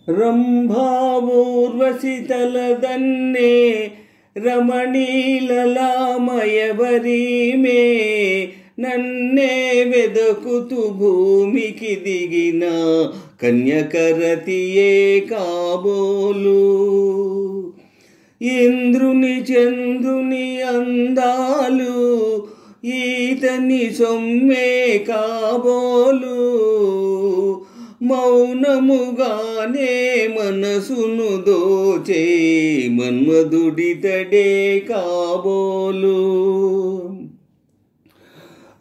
ರಂಭಾವೂರ್ವಶಿ ತಲದನ್ನೇ ರಮಣೀಲಲಾಮಯವರೀಮೇ నన్నే వెదకుతూ భూమికి దిగిన కన్యకరతియే కాబోలు. ఇంద్రుని చంద్రుని అందాలు ఈతని సొమ్మే కాబోలు. మౌనముగానే మనసును దోచే మన్మధుడితడే కాబోలు.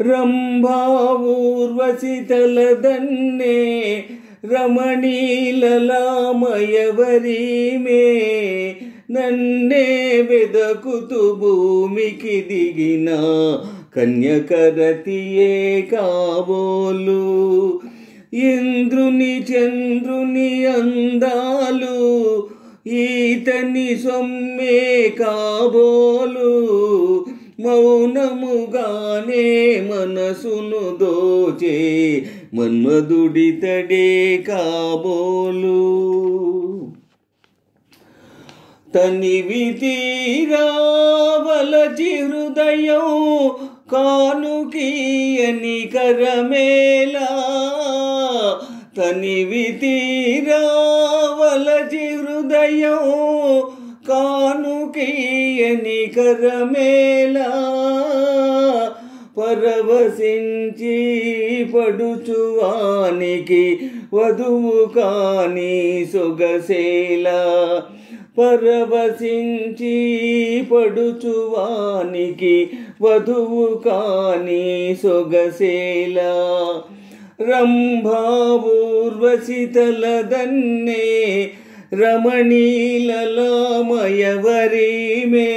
రంభావూర్వశి తలదన్నే రమణీలలామಯವరీమే నన్నే వెదకుతూ భూమికి దిగిన కన్యకరతియే కాబోలు. ఇంద్రుని చంద్రుని అందాలు ఈతని సొమ్మే కాబోలు. మౌనముగానే మనసును దోచే మన్మధుడితడే కాబోలు. తనివి తీరావలచి హృదయం కానుకీయని కరమేలా. తనివి తీరావలచి హృదయం కానుకీయని కరమేలా. పరవశించి పడుచువానికి వధువు కాని సొగసేలా. పరవశించి పడుచువానికి వధువు కాని సొగసేలా. రంభావూర్వశి తలదన్నే రమణీలలామಯವరీమే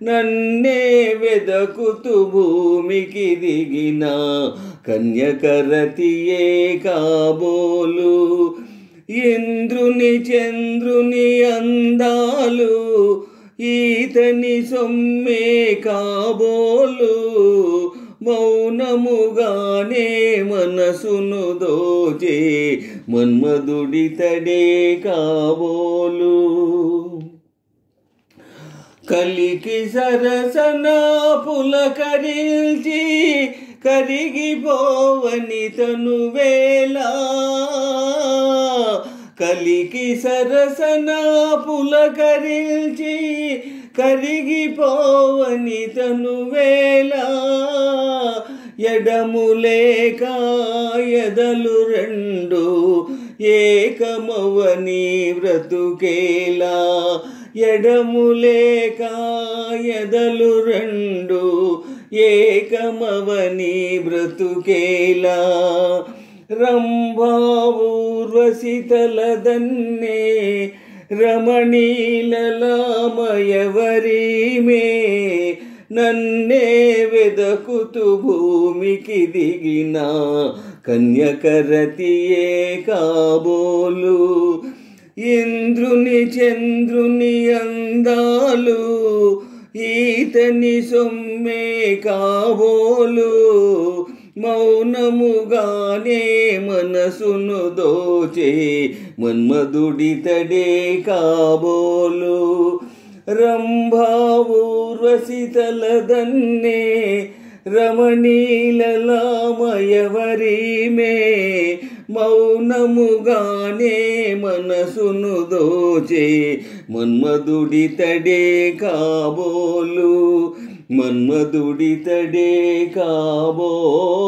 నన్నే వెదకుతూ భూమికి దిగిన కన్యకరతియే కాబోలు. ఇంద్రుని చంద్రుని అందాలు ఈతని సొమ్మే కాబోలు. మౌనముగానే మనసును దోచే మన్మధుడితడే కాబోలు. కలికి సరసన పులకరిల్చి కరిగిపోవని తనువేలా. కలికి సరసన పులకరిల్చి కరిగిపోవని తనువేలా. ఎడములేక ఎదలు రెండు ఏకమవని వ్రతుకేలా. ఎడములేక ఎదలు రెండు ఏకమవని బ్రతుకేలా. రంభావూర్వశి తలదన్నే రమణీలలామಯವరీమే నన్నే వెదకుతూ భూమికి దిగిన కన్యకరతియే కాబోలు. ఇంద్రుని చంద్రుని అందాలు ఈతని సొమ్మే కాబోలు. మౌనముగానే మనసును దోచే మన్మధుడితడే కాబోలు. రంభావూర్వశి తలదన్నే రమణీలలామಯವరీమే మౌనముగానే మనసును దోచే మన్మధుడితడే కాబోలు. మన్మధుడితడే కాబోలు.